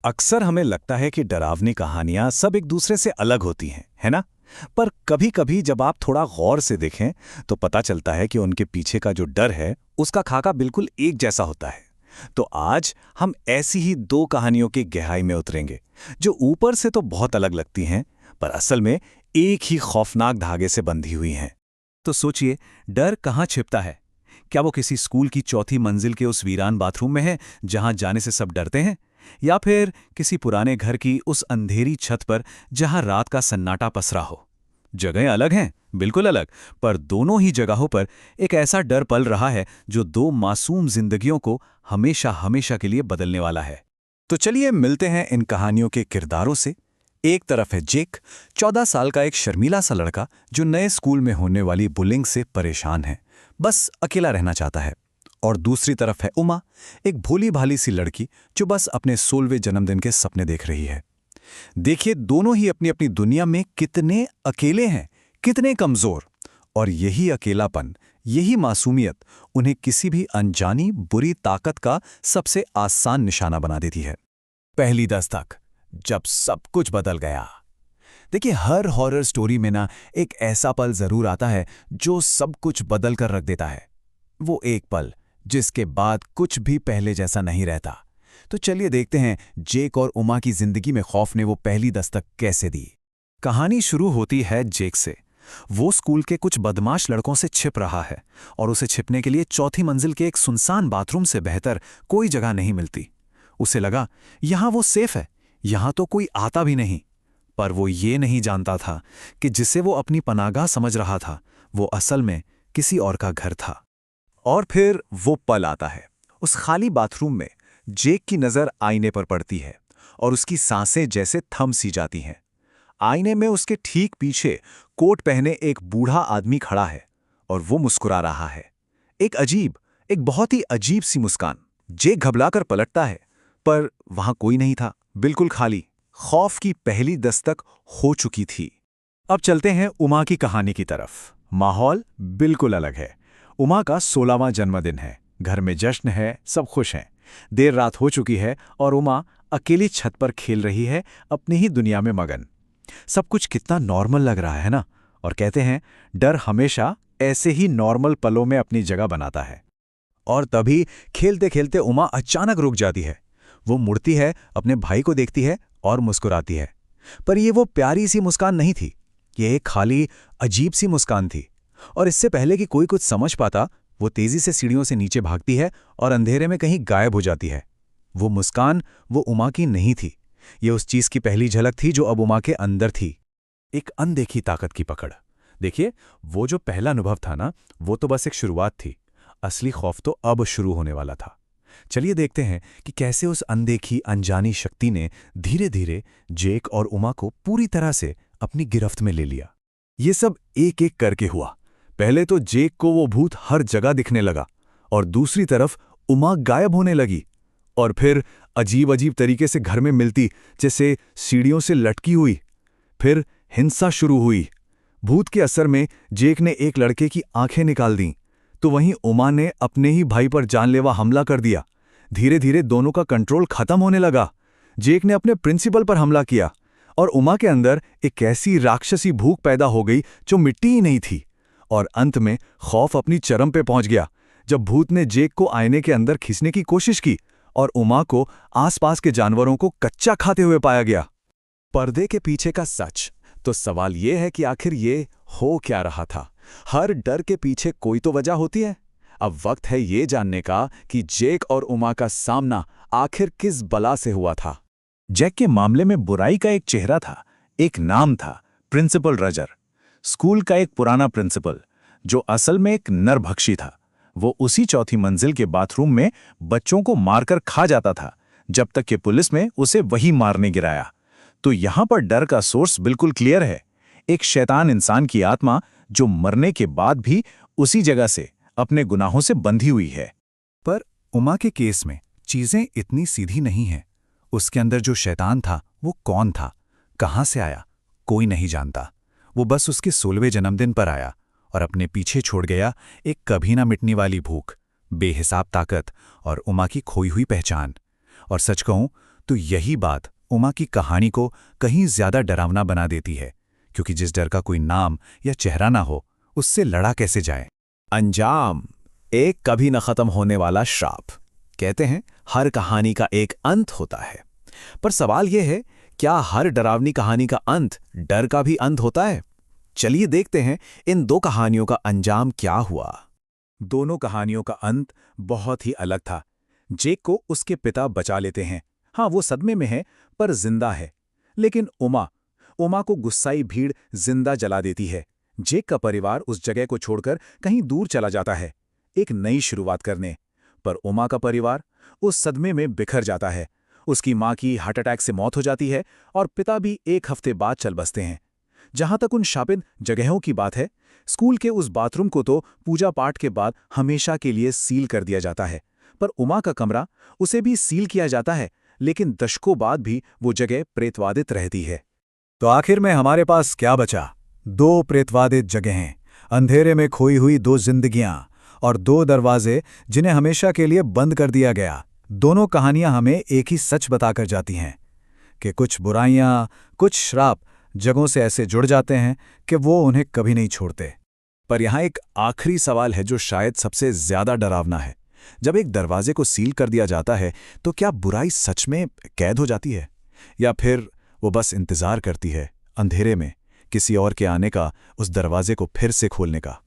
अक्सर हमें लगता है कि डरावनी कहानियां सब एक दूसरे से अलग होती हैं, है ना? पर कभी-कभी जब आप थोड़ा गौर से देखें, तो पता चलता है कि उनके पीछे का जो डर है, उसका खाका बिल्कुल एक जैसा होता है। तो आज हम ऐसी ही दो कहानियों की गहराई में उतरेंगे, जो ऊपर से तो बहुत अलग लगती हैं, पर असल में एक ही खौफनाक धागे से बंधी हुई हैं। तो सोचिए, डर कहाँ छिपता है? क्या वो किसी स्कूल की चौथी मंजिल के उस वीरान बाथरूम में है जहां जाने से सब डरते हैं? या फिर किसी पुराने घर की उस अंधेरी छत पर जहां रात का सन्नाटा पसरा हो? जगहें अलग हैं, बिल्कुल अलग, पर दोनों ही जगहों पर एक ऐसा डर पल रहा है जो दो मासूम जिंदगियों को हमेशा हमेशा के लिए बदलने वाला है। तो चलिए मिलते हैं इन कहानियों के किरदारों से। एक तरफ है जेक, 14 साल का एक शर्मीला सा लड़का जो नए स्कूल में होने वाली बुलिंग से परेशान है, बस अकेला रहना चाहता है। और दूसरी तरफ है उमा, एक भोली भाली सी लड़की जो बस अपने 16वें जन्मदिन के सपने देख रही है। देखिए, दोनों ही अपनी अपनी दुनिया में कितने अकेले हैं, कितने कमजोर। और यही अकेलापन, यही मासूमियत उन्हें किसी भी अनजानी बुरी ताकत का सबसे आसान निशाना बना देती है। पहली दस्तक, जब सब कुछ बदल गया। देखिए, हर हॉरर स्टोरी में ना एक ऐसा पल जरूर आता है जो सब कुछ बदल कर रख देता है। वो एक पल जिसके बाद कुछ भी पहले जैसा नहीं रहता। तो चलिए देखते हैं जेक और उमा की जिंदगी में खौफ ने वो पहली दस्तक कैसे दी। कहानी शुरू होती है जेक से। वो स्कूल के कुछ बदमाश लड़कों से छिप रहा है और उसे छिपने के लिए चौथी मंजिल के एक सुनसान बाथरूम से बेहतर कोई जगह नहीं मिलती। उसे लगा यहां वो सेफ है, यहां तो कोई आता भी नहीं। पर वो ये नहीं जानता था कि जिसे वो अपनी पनागाह समझ रहा था, वो असल में किसी और का घर था। और फिर वो पल आता है। उस खाली बाथरूम में जेक की नजर आईने पर पड़ती है और उसकी सांसें जैसे थम सी जाती हैं। आईने में उसके ठीक पीछे कोट पहने एक बूढ़ा आदमी खड़ा है और वो मुस्कुरा रहा है। एक बहुत ही अजीब सी मुस्कान। जेक घबराकर पलटता है, पर वहां कोई नहीं था, बिल्कुल खाली। खौफ की पहली दस्तक हो चुकी थी। अब चलते हैं उमा की कहानी की तरफ। माहौल बिल्कुल अलग है। उमा का 16वां जन्मदिन है, घर में जश्न है, सब खुश हैं। देर रात हो चुकी है और उमा अकेली छत पर खेल रही है, अपनी ही दुनिया में मगन। सब कुछ कितना नॉर्मल लग रहा है ना? और कहते हैं, डर हमेशा ऐसे ही नॉर्मल पलों में अपनी जगह बनाता है। और तभी खेलते खेलते उमा अचानक रुक जाती है। वो मुड़ती है, अपने भाई को देखती है और मुस्कुराती है। पर ये वो प्यारी सी मुस्कान नहीं थी, ये एक खाली अजीब सी मुस्कान थी। और इससे पहले कि कोई कुछ समझ पाता, वो तेजी से सीढ़ियों से नीचे भागती है और अंधेरे में कहीं गायब हो जाती है। वो मुस्कान वो उमा की नहीं थी। ये उस चीज की पहली झलक थी जो अब उमा के अंदर थी। एक अनदेखी ताकत की पकड़। देखिए, वो जो पहला अनुभव था ना, वो तो बस एक शुरुआत थी। असली खौफ तो अब शुरू होने वाला था। चलिए देखते हैं कि कैसे उस अनदेखी अनजानी शक्ति ने धीरे धीरे जेक और उमा को पूरी तरह से अपनी गिरफ्त में ले लिया। ये सब एक एक करके हुआ। पहले तो जेक को वो भूत हर जगह दिखने लगा और दूसरी तरफ उमा गायब होने लगी। और फिर अजीब अजीब तरीके से घर में मिलती, जैसे सीढ़ियों से लटकी हुई। फिर हिंसा शुरू हुई। भूत के असर में जेक ने एक लड़के की आंखें निकाल दीं, तो वहीं उमा ने अपने ही भाई पर जानलेवा हमला कर दिया। धीरे धीरे दोनों का कंट्रोल खत्म होने लगा। जेक ने अपने प्रिंसिपल पर हमला किया और उमा के अंदर एक ऐसी राक्षसी भूख पैदा हो गई जो मिट्टी ही नहीं थी। और अंत में खौफ अपनी चरम पे पहुंच गया जब भूत ने जेक को आईने के अंदर खींचने की कोशिश की और उमा को आसपास के जानवरों को कच्चा खाते हुए पाया गया। पर्दे के पीछे का सच। तो सवाल यह है कि आखिर ये हो क्या रहा था? हर डर के पीछे कोई तो वजह होती है। अब वक्त है ये जानने का कि जेक और उमा का सामना आखिर किस बला से हुआ था। जैक के मामले में बुराई का एक चेहरा था, एक नाम था, प्रिंसिपल रजर। स्कूल का एक पुराना प्रिंसिपल जो असल में एक नरभक्षी था। वो उसी चौथी मंजिल के बाथरूम में बच्चों को मारकर खा जाता था, जब तक कि पुलिस में उसे वही मारने गिराया। तो यहां पर डर का सोर्स बिल्कुल क्लियर है। एक शैतान इंसान की आत्मा जो मरने के बाद भी उसी जगह से अपने गुनाहों से बंधी हुई है। पर उमा के केस में चीजें इतनी सीधी नहीं हैं। उसके अंदर जो शैतान था वो कौन था, कहां से आया, कोई नहीं जानता। वो बस उसके 16वें जन्मदिन पर आया और अपने पीछे छोड़ गया एक कभी ना मिटने वाली भूख, बेहिसाब ताकत और उमा की खोई हुई पहचान। और सच कहूं तो यही बात उमा की कहानी को कहीं ज्यादा डरावना बना देती है, क्योंकि जिस डर का कोई नाम या चेहरा ना हो, उससे लड़ा कैसे जाए। अंजाम, एक कभी न खत्म होने वाला श्राप। कहते हैं हर कहानी का एक अंत होता है, पर सवाल यह है, क्या हर डरावनी कहानी का अंत डर का भी अंत होता है? चलिए देखते हैं इन दो कहानियों का अंजाम क्या हुआ। दोनों कहानियों का अंत बहुत ही अलग था। जेक को उसके पिता बचा लेते हैं। हाँ, वो सदमे में है, पर जिंदा है। लेकिन उमा को गुस्साई भीड़ जिंदा जला देती है। जेक का परिवार उस जगह को छोड़कर कहीं दूर चला जाता है, एक नई शुरुआत करने। पर उमा का परिवार उस सदमे में बिखर जाता है। उसकी मां की हार्ट अटैक से मौत हो जाती है और पिता भी एक हफ्ते बाद चल बसते हैं। जहां तक उन शापित जगहों की बात है, स्कूल के उस बाथरूम को तो पूजा पाठ के बाद हमेशा के लिए सील कर दिया जाता है, पर उमा का कमरा, उसे भी सील किया जाता है, लेकिन दशकों बाद भी वो जगह प्रेतवादित रहती है। तो आखिर में हमारे पास क्या बचा? दो प्रेतवादित जगहें, अंधेरे में खोई हुई दो जिंदगियां और दो दरवाजे जिन्हें हमेशा के लिए बंद कर दिया गया। दोनों कहानियां हमें एक ही सच बताकर जाती हैं कि कुछ बुराइयां, कुछ श्राप जगहों से ऐसे जुड़ जाते हैं कि वो उन्हें कभी नहीं छोड़ते। पर यहाँ एक आखिरी सवाल है जो शायद सबसे ज्यादा डरावना है। जब एक दरवाजे को सील कर दिया जाता है, तो क्या बुराई सच में कैद हो जाती है, या फिर वो बस इंतजार करती है अंधेरे में किसी और के आने का, उस दरवाजे को फिर से खोलने का?